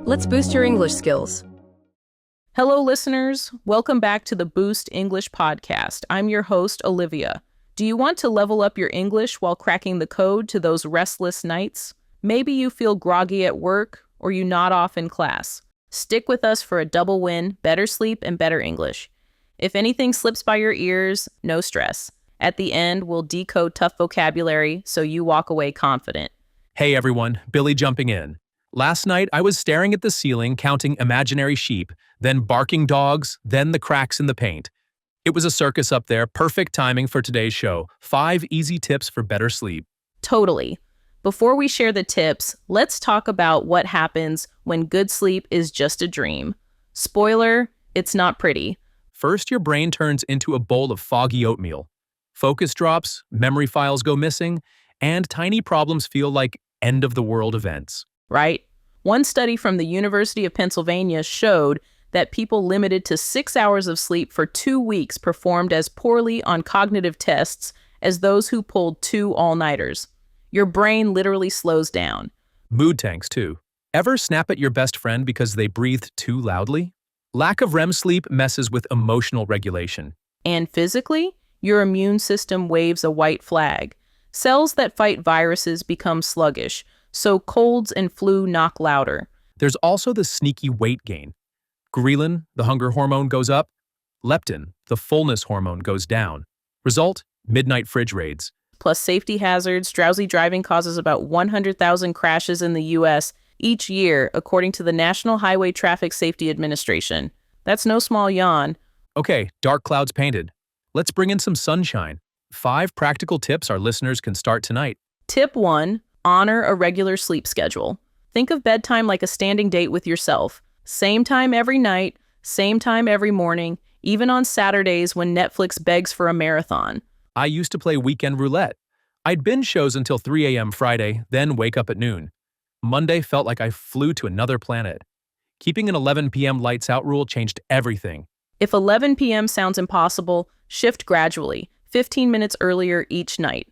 Let's boost your English skills. Hello, listeners. Welcome back to the Boost English podcast. I'm your host, Olivia. Do you want to level up your English while cracking the code to those restless nights? Maybe you feel groggy at work or you nod off in class. Stick with us for a double win, better sleep and better English. If anything slips by your ears, no stress. At the end, we'll decode tough vocabulary so you walk away confident. Hey everyone, Billy jumping in. Last night, I was staring at the ceiling counting imaginary sheep, then barking dogs, then the cracks in the paint. It was a circus up there, perfect timing for today's show. 5 easy tips for better sleep. Totally. Before we share the tips, let's talk about what happens when good sleep is just a dream. Spoiler, it's not pretty. First, your brain turns into a bowl of foggy oatmeal. Focus drops, memory files go missing, and tiny problems feel like end-of-the-world events. Right? One study from the University of Pennsylvania showed that people limited to 6 hours of sleep for 2 weeks performed as poorly on cognitive tests as those who pulled 2 all-nighters. Your brain literally slows down. Mood tanks, too. Ever snap at your best friend because they breathed too loudly? Lack of REM sleep messes with emotional regulation. And physically, your immune system waves a white flag. Cells that fight viruses become sluggish, so colds and flu knock louder. There's also the sneaky weight gain. Ghrelin, the hunger hormone, goes up. Leptin, the fullness hormone, goes down. Result, midnight fridge raids. Plus safety hazards, drowsy driving causes about 100,000 crashes in the U.S. each year, according to the National Highway Traffic Safety Administration. That's no small yawn. Okay, dark clouds painted. Let's bring in some sunshine. 5 practical tips our listeners can start tonight. Tip 1. Honor a regular sleep schedule. Think of bedtime like a standing date with yourself. Same time every night, same time every morning, even on Saturdays when Netflix begs for a marathon. I used to play weekend roulette. I'd binge shows until 3 a.m. Friday, then wake up at noon. Monday felt like I flew to another planet. Keeping an 11 p.m. lights out rule changed everything. If 11 p.m. sounds impossible, shift gradually, 15 minutes earlier each night.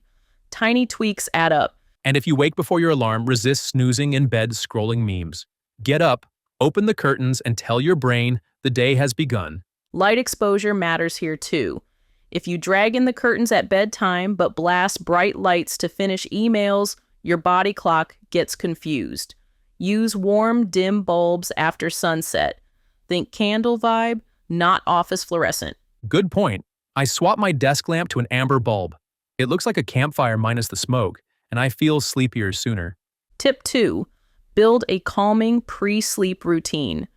Tiny tweaks add up. And if you wake before your alarm, resist snoozing in bed scrolling memes. Get up, open the curtains, and tell your brain the day has begun. Light exposure matters here too. If you drag in the curtains at bedtime but blast bright lights to finish emails, your body clock gets confused. Use warm, dim bulbs after sunset. Think candle vibe, not office fluorescent. Good point. I swapped my desk lamp to an amber bulb. It looks like a campfire minus the smoke, and I feel sleepier sooner. Tip 2. Build a calming pre-sleep routine.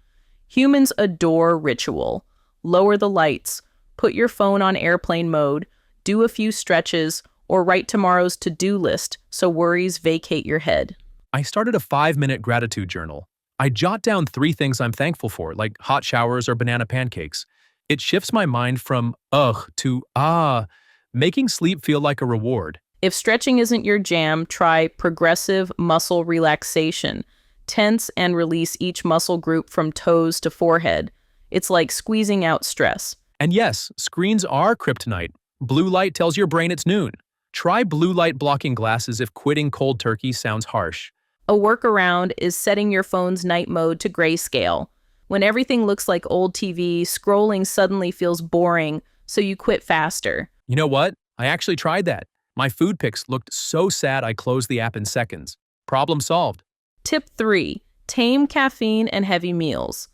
Humans adore ritual. Lower the lights, put your phone on airplane mode, do a few stretches, or write tomorrow's to-do list so worries vacate your head. I started a 5-minute gratitude journal. I jot down 3 things I'm thankful for, like hot showers or banana pancakes. It shifts my mind from ugh to ah, making sleep feel like a reward. If stretching isn't your jam, try progressive muscle relaxation. Tense and release each muscle group from toes to forehead. It's like squeezing out stress. And yes, screens are kryptonite. Blue light tells your brain it's noon. Try blue light blocking glasses if quitting cold turkey sounds harsh. A workaround is setting your phone's night mode to grayscale. When everything looks like old TV, scrolling suddenly feels boring, so you quit faster. You know what? I actually tried that. My food pics looked so sad I closed the app in seconds. Problem solved. Tip 3. Tame caffeine and heavy meals.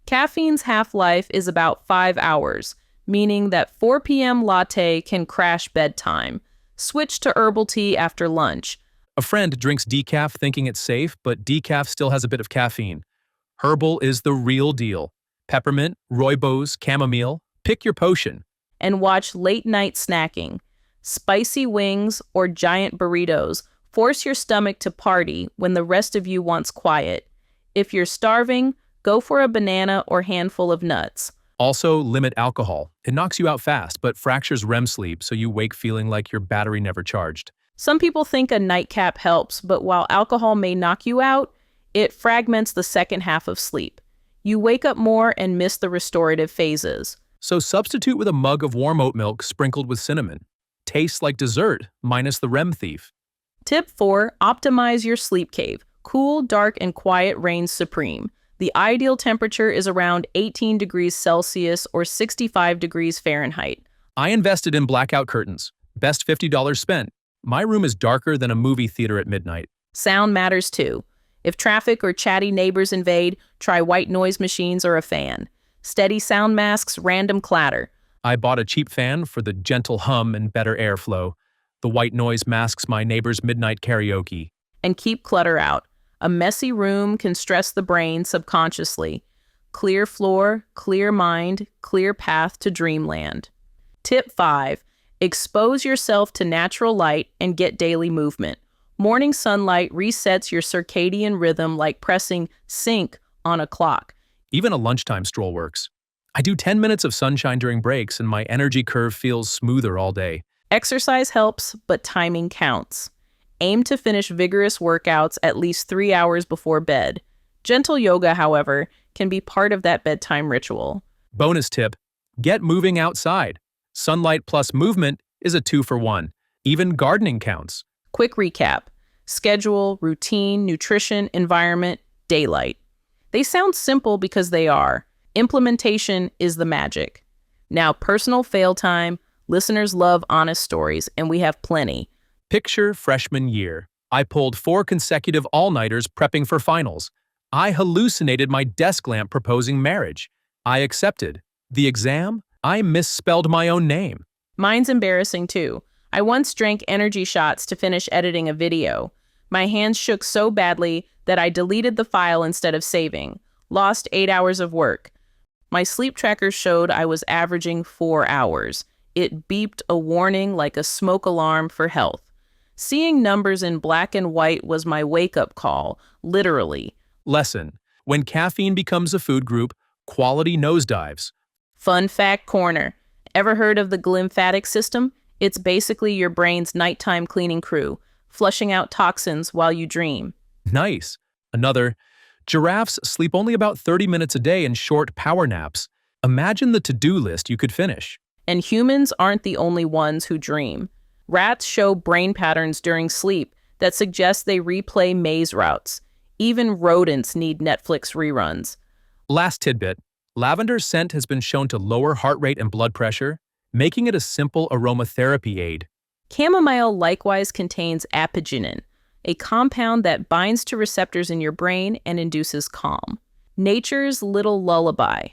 Caffeine's half-life is about 5 hours, meaning that 4 p.m. latte can crash bedtime. Switch to herbal tea after lunch. A friend drinks decaf thinking it's safe, but decaf still has a bit of caffeine. Herbal is the real deal. Peppermint, rooibos, chamomile. Pick your potion. And watch late-night snacking. Spicy wings or giant burritos. Force your stomach to party when the rest of you wants quiet. If you're starving, go for a banana or handful of nuts. Also, limit alcohol. It knocks you out fast, but fractures REM sleep so you wake feeling like your battery never charged. Some people think a nightcap helps, but while alcohol may knock you out, it fragments the second half of sleep. You wake up more and miss the restorative phases. So substitute with a mug of warm oat milk sprinkled with cinnamon. Tastes like dessert, minus the REM thief. Tip 4. Optimize your sleep cave. Cool, dark, and quiet reigns supreme. The ideal temperature is around 18 degrees Celsius or 65 degrees Fahrenheit. I invested in blackout curtains. Best $50 spent. My room is darker than a movie theater at midnight. Sound matters too. If traffic or chatty neighbors invade, try white noise machines or a fan. Steady sound masks random clatter. I bought a cheap fan for the gentle hum and better airflow. The white noise masks my neighbor's midnight karaoke. And keep clutter out. A messy room can stress the brain subconsciously. Clear floor, clear mind, clear path to dreamland. Tip 5. Expose yourself to natural light and get daily movement. Morning sunlight resets your circadian rhythm like pressing sync on a clock. Even a lunchtime stroll works. I do 10 minutes of sunshine during breaks and my energy curve feels smoother all day. Exercise helps, but timing counts. Aim to finish vigorous workouts at least 3 hours before bed. Gentle yoga, however, can be part of that bedtime ritual. Bonus tip, get moving outside. Sunlight plus movement is a 2-for-1. Even gardening counts. Quick recap. Schedule, routine, nutrition, environment, daylight. They sound simple because they are. Implementation is the magic. Now, personal fail time. Listeners love honest stories, and we have plenty. Picture freshman year. I pulled 4 consecutive all-nighters prepping for finals. I hallucinated my desk lamp proposing marriage. I accepted. The exam? I misspelled my own name. Mine's embarrassing too. I once drank energy shots to finish editing a video. My hands shook so badly that I deleted the file instead of saving. Lost 8 hours of work. My sleep tracker showed I was averaging 4 hours. It beeped a warning like a smoke alarm for health. Seeing numbers in black and white was my wake-up call, literally. Lesson. When caffeine becomes a food group, quality nosedives. Fun fact corner. Ever heard of the glymphatic system? It's basically your brain's nighttime cleaning crew, flushing out toxins while you dream. Nice. Another. Giraffes sleep only about 30 minutes a day in short power naps. Imagine the to-do list you could finish. And humans aren't the only ones who dream. Rats show brain patterns during sleep that suggest they replay maze routes. Even rodents need Netflix reruns. Last tidbit. Lavender scent has been shown to lower heart rate and blood pressure, making it a simple aromatherapy aid. Chamomile likewise contains apigenin, a compound that binds to receptors in your brain and induces calm. Nature's little lullaby.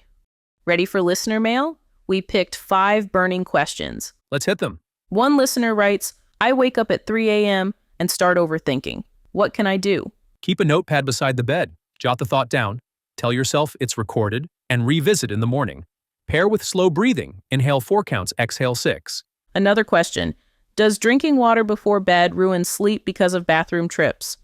Ready for listener mail? We picked 5 burning questions. Let's hit them. One listener writes, I wake up at 3 a.m. and start overthinking. What can I do? Keep a notepad beside the bed. Jot the thought down. Tell yourself it's recorded and revisit in the morning. Pair with slow breathing. Inhale 4 counts, exhale 6. Another question. Does drinking water before bed ruin sleep because of bathroom trips?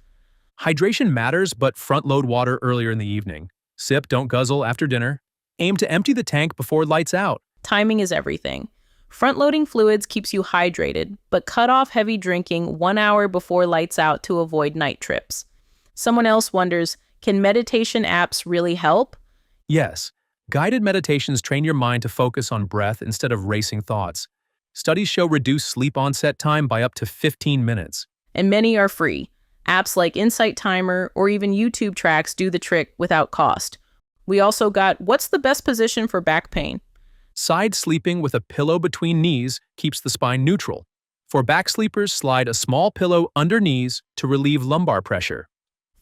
Hydration matters, but front-load water earlier in the evening. Sip, don't guzzle after dinner. Aim to empty the tank before lights out. Timing is everything. Front-loading fluids keeps you hydrated, but cut off heavy drinking 1 hour before lights out to avoid night trips. Someone else wonders, can meditation apps really help? Yes. Guided meditations train your mind to focus on breath instead of racing thoughts. Studies show reduced sleep onset time by up to 15 minutes. And many are free. Apps like Insight Timer or even YouTube tracks do the trick without cost. We also got what's the best position for back pain? Side sleeping with a pillow between knees keeps the spine neutral. For back sleepers, slide a small pillow under knees to relieve lumbar pressure.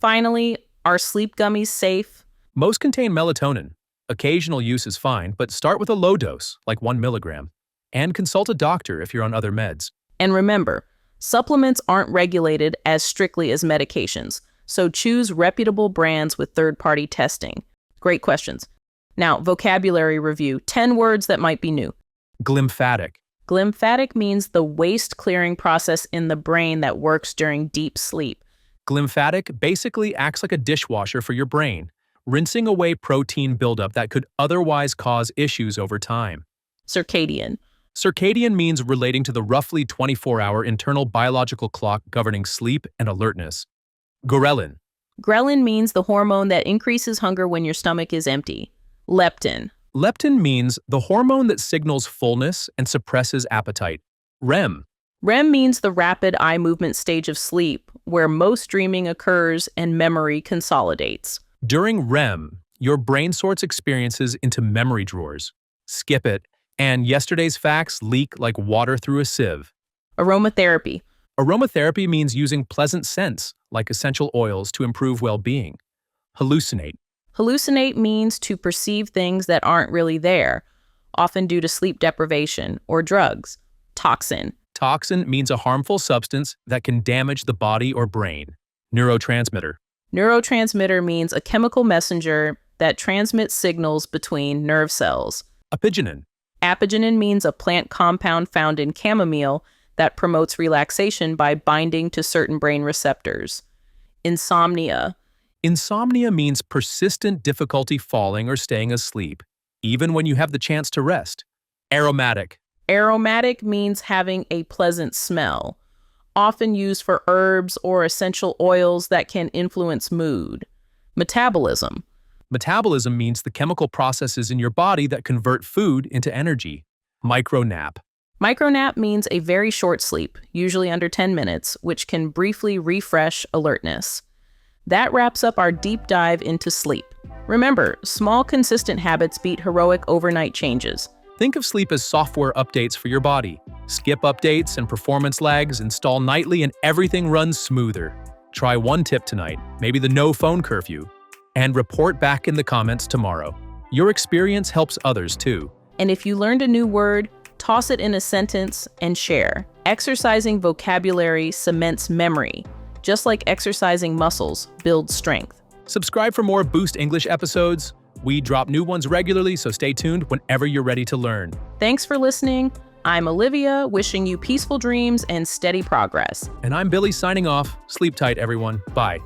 Finally, are sleep gummies safe? Most contain melatonin. Occasional use is fine, but start with a low dose, like 1 milligram. And consult a doctor if you're on other meds. And remember, supplements aren't regulated as strictly as medications, so choose reputable brands with third-party testing. Great questions. Now, vocabulary review, 10 words that might be new. Glymphatic. Glymphatic means the waste clearing process in the brain that works during deep sleep. Glymphatic basically acts like a dishwasher for your brain, rinsing away protein buildup that could otherwise cause issues over time. Circadian. Circadian means relating to the roughly 24-hour internal biological clock governing sleep and alertness. Ghrelin. Ghrelin means the hormone that increases hunger when your stomach is empty. Leptin. Leptin means the hormone that signals fullness and suppresses appetite. REM. REM means the rapid eye movement stage of sleep, where most dreaming occurs and memory consolidates. During REM, Your brain sorts experiences into memory drawers. Skip it, and yesterday's facts leak like water through a sieve. Aromatherapy. Aromatherapy means using pleasant scents, like essential oils, to improve well-being. Hallucinate. Hallucinate means to perceive things that aren't really there, often due to sleep deprivation or drugs. Toxin. Toxin means a harmful substance that can damage the body or brain. Neurotransmitter. Neurotransmitter means a chemical messenger that transmits signals between nerve cells. Epigenin. Apigenin means a plant compound found in chamomile that promotes relaxation by binding to certain brain receptors. Insomnia. Insomnia means persistent difficulty falling or staying asleep, even when you have the chance to rest. Aromatic. Aromatic means having a pleasant smell, often used for herbs or essential oils that can influence mood. Metabolism. Metabolism means the chemical processes in your body that convert food into energy. Micronap. Micronap means a very short sleep, usually under 10 minutes, which can briefly refresh alertness. That wraps up our deep dive into sleep. Remember, small, consistent habits beat heroic overnight changes. Think of sleep as software updates for your body. Skip updates and performance lags, install nightly, and everything runs smoother. Try one tip tonight, maybe the no phone curfew, and report back in the comments tomorrow. Your experience helps others too. And if you learned a new word, toss it in a sentence and share. Exercising vocabulary cements memory, just like exercising muscles builds strength. Subscribe for more Boost English episodes. We drop new ones regularly, so stay tuned whenever you're ready to learn. Thanks for listening. I'm Olivia, wishing you peaceful dreams and steady progress. And I'm Billy signing off. Sleep tight, everyone. Bye.